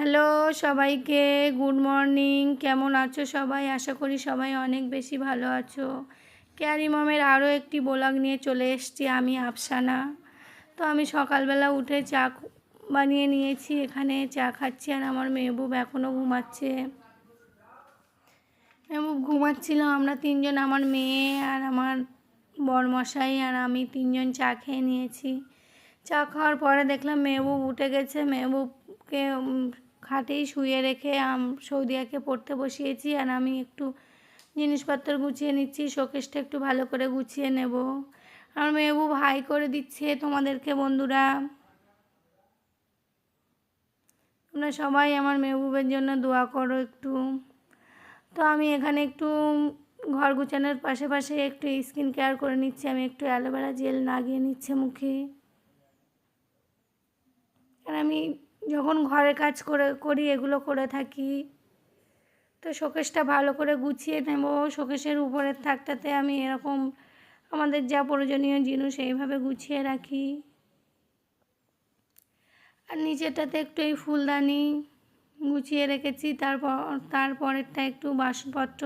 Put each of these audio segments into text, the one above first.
Hello সবাইকে, good morning. কেমন আছো সবাই? আশা করি সবাই অনেক বেশি ভালো আছো। ক্যারি মমের আরও একটি ব্লগ নিয়ে চলে এসেছি আমি, আফসানা। তো আমি সকালবেলা উঠে চা বানিয়ে নিয়েছি, এখানে চা খাচ্ছি। আর আমার মেহবুব এখনও ঘুমাচ্ছে। মেহবুব ঘুমাচ্ছিল। আমরা তিনজন, আমার মেয়ে আর আমার বরমশাই আর আমি তিনজন চা খেয়ে নিয়েছি। চা খাওয়ার পরে দেখলাম মেহবুব উঠে গেছে। মেহবুবকে খাটেই শুয়ে রেখে সৌদিয়াকে পড়তে বসিয়েছি। আর আমি একটু জিনিসপত্র গুছিয়ে নিচ্ছি, শোকেসটা একটু ভালো করে গুছিয়ে নেব। আর মেহবুব হাই করে দিচ্ছে তোমাদেরকে। বন্ধুরা, তোমরা সবাই আমার মেহবুবের জন্য দোয়া করো একটু। তো আমি এখানে একটু ঘর গুছানোর পাশে একটু স্কিন কেয়ার করে নিচ্ছি। আমি একটু অ্যালোভেরা জেল লাগিয়ে নিচ্ছে মুখে। আর আমি যখন ঘরের কাজ করি এগুলো করে থাকি। তো শোকেসটা ভালো করে গুছিয়ে নেব। শোকেসের উপরের থাকটাতে আমি এরকম আমাদের যা প্রয়োজনীয় জিনিস এইভাবে গুছিয়ে রাখি। আর নিচেরটাতে একটু এই ফুলদানি গুছিয়ে রেখেছি। তারপরেরটা একটু বাসনপত্র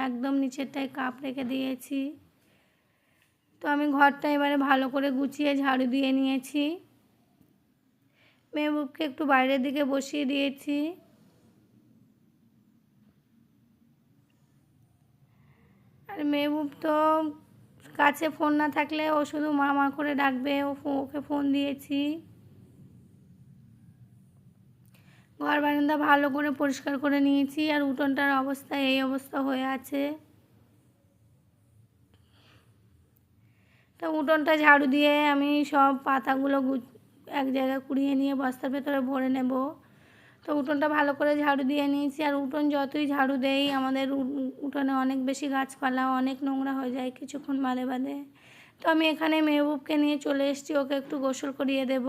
একদম নিচেরটায় কাপ রেখে দিয়েছি। তো আমি ঘরটা এবারে ভালো করে গুছিয়ে ঝাড়ু দিয়ে নিয়েছি। মেহবুবকে একটু বাইরের দিকে বসিয়ে দিয়েছি। আর মেহবুব তো কাছে ফোন না থাকলে ও শুধু মা মা করে ডাকবে। ওকে ফোন দিয়েছি। ঘর বারান্দা ভালো করে পরিষ্কার করে নিয়েছি। আর উঠোনটার অবস্থা এই অবস্থা হয়ে আছে। তো উঠোনটা ঝাড়ু দিয়ে আমি সব পাতাগুলো এক জায়গায় কুড়িয়ে নিয়ে বস্তার ভেতরে ভরে নেব। তো উঠোনটা ভালো করে ঝাড়ু দিয়ে নিয়েছি। আর উঠোন যতই ঝাড়ু দেই আমাদের উঠোনে অনেক বেশি গাছপালা, অনেক নোংরা হয়ে যায় কিছুক্ষণ বাদে বাদে। তো আমি এখানে মেহবুবকে নিয়ে চলে এসেছি, ওকে একটু গোসল করিয়ে দেব।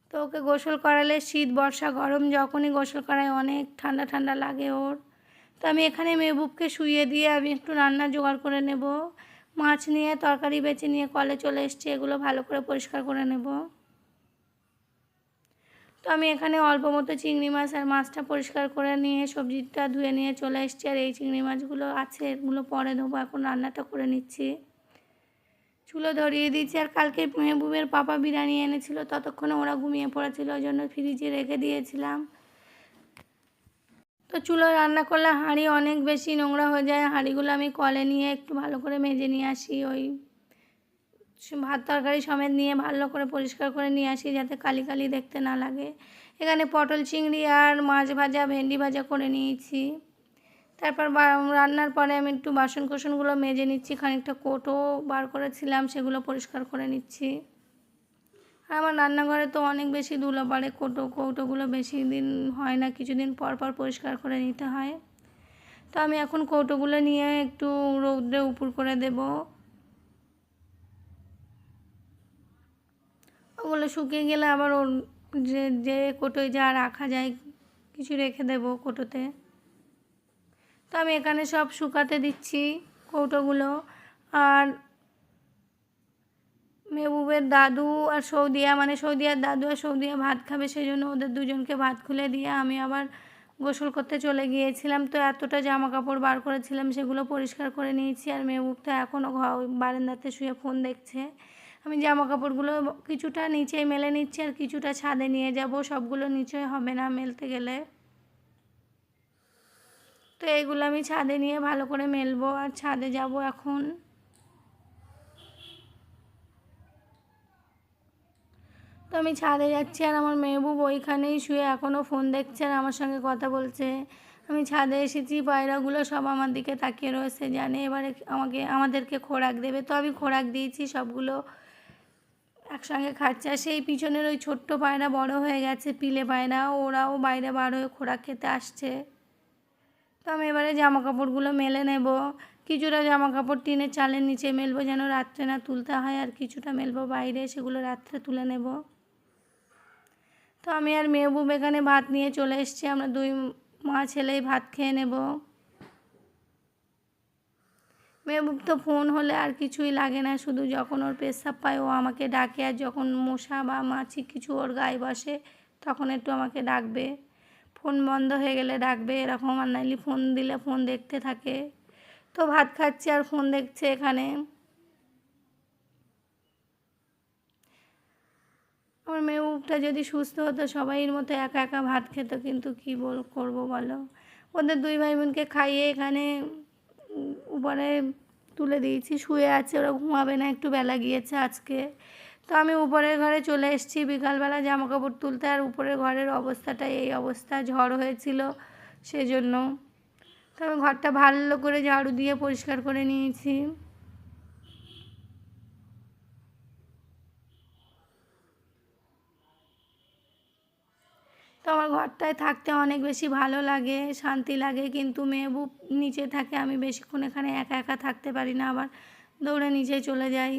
তো ওকে গোসল করালে শীত বর্ষা গরম যখনই গোসল করায় অনেক ঠান্ডা ঠান্ডা লাগে ওর। তো আমি এখানে মেহবুবকে শুইয়ে দিয়ে আমি একটু রান্না জোগাড় করে নেব। মাছ নিয়ে তরকারি বেছে নিয়ে কলে চলে এসেছি, এগুলো ভালো করে পরিষ্কার করে নেব। তো আমি এখানে অল্প মতো চিংড়ি মাছ আর মাছটা পরিষ্কার করে নিয়ে সবজিটা ধুয়ে নিয়ে চলে এসেছি। আর এই চিংড়ি মাছগুলো আছে, এগুলো পরে দেবো, এখন রান্নাটা করে নিচ্ছি। চুলো ধরিয়ে দিয়েছি। আর কালকে মেহবুবের পাপা বিরিয়ানি এনেছিল, ততক্ষণে ওরা ঘুমিয়ে পড়েছিল, ওই জন্য ফ্রিজে রেখে দিয়েছিলাম। তো চুলোয় রান্না করলে হাঁড়ি অনেক বেশি নোংরা হয়ে যায়। হাঁড়িগুলো আমি কলে নিয়ে একটু ভালো করে মেজে নিয়ে আসি। ওই ভাত তরকারি সমেত নিয়ে ভালো করে পরিষ্কার করে নিয়ে আসি, যাতে কালি কালি দেখতে না লাগে। এখানে পটল চিংড়ি আর মাছ ভাজা, ভেন্ডি ভাজা করে নিয়েছি। তারপর রান্নার পরে আমি একটু বাসন কোসনগুলো মেজে নিচ্ছি। খানিকটা কোটো বার করেছিলাম, সেগুলো পরিষ্কার করে নিচ্ছি। আমার রান্নাঘরে তো অনেক বেশি ধুলো পড়ে, কৌটোগুলো বেশি দিন হয় না, কিছুদিন পর পর পরিষ্কার করে নিতে হয়। তো আমি এখন কৌটোগুলো নিয়ে একটু রৌদ্রে উপুর করে দেব। ওগুলো শুকিয়ে গেলে আবার ওর যে কোটোয় যা রাখা যায় কিছু রেখে দেব কোটোতে। তো আমি এখানে সব শুকাতে দিচ্ছি কৌটোগুলো। আর মেহবুবের দাদু আর সৌদিয়া, মানে সৌদিয়ার দাদু আর সৌদিয়া ভাত খাবে, সেই জন্য ওদের দুজনকে ভাত খুলে দিয়ে আমি আবার গোসল করতে চলে গিয়েছিলাম। তো এতটা জামা কাপড় বার করেছিলাম, সেগুলো পরিষ্কার করে নিয়েছি। আর মেহবুব তো এখনও বারান্দাতে শুয়ে ফোন দেখছে। আমি জামা কাপড়গুলো কিছুটা নিচে মেলে নিচ্ছি আর কিছুটা ছাদে নিয়ে যাব, সবগুলো নিচে হবে না মেলতে গেলে। তো এইগুলো আমি ছাদে নিয়ে ভালো করে মেলবো আর ছাদে যাব এখন। তো আমি ছাদে যাচ্ছি আর আমার মেহবুব ওইখানেই শুয়ে এখনও ফোন দেখছে আর আমার সঙ্গে কথা বলছে। আমি ছাদে এসেছি, পায়রাগুলো সব আমার দিকে তাকিয়ে রয়েছে, জানে এবারে আমাদেরকে খোরাক দেবে। তো আমি খোরাক দিয়েছি, সবগুলো একসঙ্গে খাচ্ছে। আর সেই পিছনের ওই ছোট্ট পায়রা বড় হয়ে গেছে, পিলে পায়রা, ওরাও বাইরে বার হয়ে খোরাক খেতে আসছে। তো আমি এবারে জামা কাপড়গুলো মেলে নেব। কিছুটা জামা কাপড় টিনের চালের নিচে মেলবো, যেন রাত্রে না তুলতে হয়, আর কিছুটা মেলবো বাইরে, সেগুলো রাত্রে তুলে নেব। তো আমি আর মেহবুব এখানে ভাত নিয়ে চলে এসেছি, আমরা দুই মা ছেলেই ভাত খেয়ে নেব। মেহবুব তো ফোন হলে আর কিছুই লাগে না, শুধু যখন ওর পেশাব পায় ও আমাকে ডাকে, আর যখন মশা বা মাছি কিছু ওর গায়ে বসে তখন একটু আমাকে ডাকবে, ফোন বন্ধ হয়ে গেলে ডাকবে এরকম, আর নাইলে ফোন দিলে ফোন দেখতে থাকে। তো ভাত খাচ্ছে আর ফোন দেখছে এখানে। আমার মেয়েটা যদি সুস্থ হতো সবাইয়ের মতো একা একা ভাত খেত, কিন্তু কী করবো বলো। ওদের দুই ভাই বোনকে খাইয়ে এখানে উপরে তুলে দিয়েছি, শুয়ে আছে, ওরা ঘুমাবে না, একটু বেলা গিয়েছে আজকে। তো আমি উপরের ঘরে চলে এসেছি বিকালবেলা জামা কাপড় তুলতে, আর উপরের ঘরের অবস্থাটা এই অবস্থা, ঝড় হয়েছিল সেজন্য। তো আমি ঘরটা ভালো করে ঝাড়ু দিয়ে পরিষ্কার করে নিয়েছি। তো আমার ঘরটায় থাকতে অনেক বেশি ভালো লাগে, শান্তি লাগে, কিন্তু মেহবুব নিচে থাকে, আমি বেশিক্ষণ এখানে একা একা থাকতে পারি না, আবার দৌড়ে নিচে চলে যাই।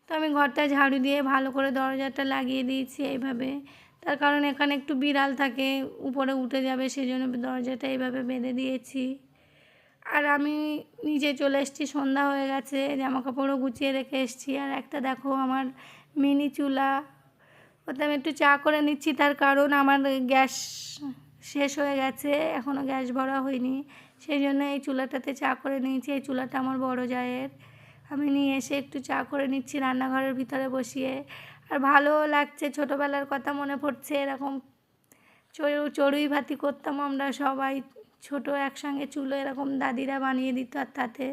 তো আমি ঘরটা ঝাড়ু দিয়ে ভালো করে দরজাটা লাগিয়ে দিয়েছি এইভাবে, তার কারণ এখানে একটু বিড়াল থাকে, উপরে উঠে যাবে, সেই জন্য দরজাটা এইভাবে বেঁধে দিয়েছি। আর আমি নিচে চলে এসেছি, সন্ধ্যা হয়ে গেছে, জামাকাপড়ও গুছিয়ে রেখে এসেছি। আর একটা দেখো আমার মিনি চুলা, ওতে আমি একটু চা করে নিচ্ছি, তার কারণ আমার গ্যাস শেষ হয়ে গেছে, এখনও গ্যাস ভরা হয়নি, সেই জন্য এই চুলাটাতে চা করে নিয়েছি। এই চুলাটা আমার বড় জায়ের, আমি নিয়ে এসে একটু চা করে নিচ্ছি রান্নাঘরের ভিতরে বসিয়ে। আর ভালো লাগছে, ছোটোবেলার কথা মনে পড়ছে, এরকম চড়ুই ভাতি করতাম আমরা সবাই ছোট, একসঙ্গে চুলো এরকম দাদিরা বানিয়ে দিত। আর তাতে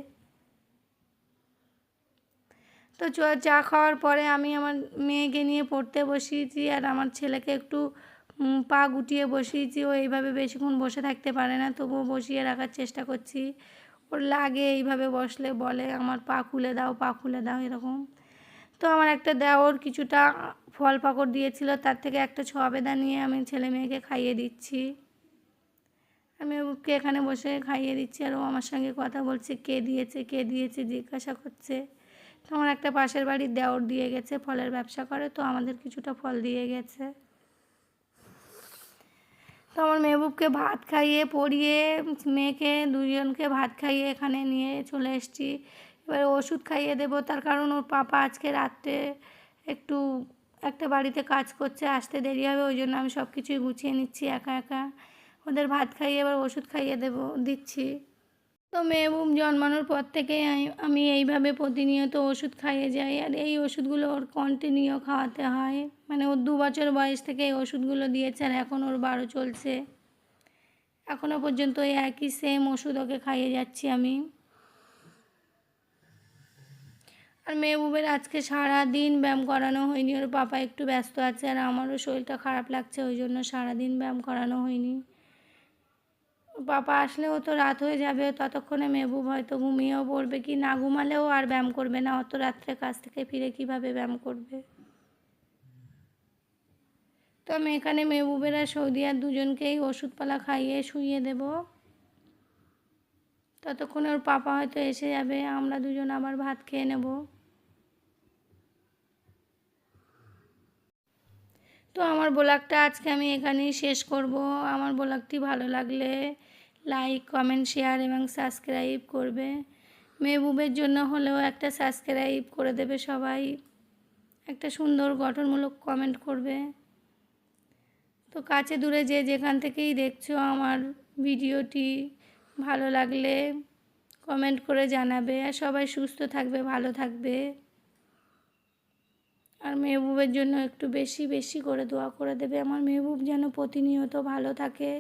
তো চা খাওয়ার পরে আমি আমার মেয়েকে নিয়ে পড়তে বসিয়েছি, আর আমার ছেলেকে একটু পা গুটিয়ে বসিয়েছি। ও এইভাবে বেশিক্ষণ বসে থাকতে পারে না, তবুও বসিয়ে রাখার চেষ্টা করছি। ওর লাগে এইভাবে বসলে, বলে আমার পা খুলে দাও, পা খুলে দাও এরকম। তো আমার একটা দেওর কিছুটা ফল পাকড় দিয়েছিল, তার থেকে একটা সবেদা নিয়ে আমি ছেলে মেয়েকে খাইয়ে দিচ্ছি। আমি ওকে এখানে বসে খাইয়ে দিচ্ছি, আর ও আমার সঙ্গে কথা বলছে, কে দিয়েছে কে দিয়েছে জিজ্ঞাসা করছে। তো আমার একটা পাশের বাড়ির দেওর দিয়ে গেছে, ফলের ব্যবসা করে, তো আমাদের কিছুটা ফল দিয়ে গেছে। তো আমার মেহবুবকে ভাত খাইয়ে পরিয়ে, মেয়েকে দুজনকে ভাত খাইয়ে এখানে নিয়ে চলে এসেছি। এবার ওষুধ খাইয়ে দেবো, তার কারণ ওর পাপা আজকে রাত্রে একটু একটা বাড়িতে কাজ করছে, আসতে দেরি হবে, ওই জন্য আমি সব কিছুই গুছিয়ে নিচ্ছি একা একা। ওদের ভাত খাইয়ে এবার ওষুধ খাইয়ে দিচ্ছি। তো মেহবুব জন্মানোর পর থেকেই আমি এইভাবে প্রতিনিয়ত ওষুধ খাইয়ে যাই, আর এই ওষুধগুলো ওর কন্টিনিউ খাওয়াতে হয়। মানে ওর 2 বছর বয়স থেকে এই ওষুধগুলো দিয়েছে, আর এখন ওর 12 চলছে, এখনও পর্যন্ত এই একই সেম ওষুধ ওকে খাইয়ে যাচ্ছি আমি। আর মেহবুবের আজকে সারাদিন ব্যায়াম করানো হয়নি, ওর পাপা একটু ব্যস্ত আছে, আর আমারও শরীরটা খারাপ লাগছে, ওই জন্য সারাদিন ব্যায়াম করানো হয়নি। পাপা আসলেও তো রাত হয়ে যাবে, ততক্ষণে মেহবুব হয়তো ঘুমিয়েও পড়বে, কি না ঘুমালেও আর ব্যায়াম করবে না, অত রাত্রে কাজ থেকে ফিরে কিভাবে ব্যায়াম করবে। তো আমি এখানে মেহবুবের আর সৌদিয়ার দুজনকেই ওষুধপালা খাইয়ে শুইয়ে দেব, ততক্ষণে ওর পাপা হয়তো এসে যাবে, আমরা দুজন আবার ভাত খেয়ে নেব। তো আমার ব্লগটা আজকে আমি এখানেই শেষ করব। আমার ব্লগটি ভালো লাগলে লাইক, কমেন্ট, শেয়ার এবং সাবস্ক্রাইব করবে। মেহবুবের জন্য হলেও একটা সাবস্ক্রাইব করে দেবে সবাই, একটা সুন্দর গঠনমূলক কমেন্ট করবে। তো কাছে দূরে যে যেখান থেকেই দেখছো আমার ভিডিওটি, ভালো লাগলে কমেন্ট করে জানাবে, আর সবাই সুস্থ থাকবে, ভালো থাকবে। আর মেহবুবের জন্য একটু বেশি বেশি করে দোয়া করে দেবে, আমার মেহবুব যেন প্রতিনিয়ত ভালো থাকে।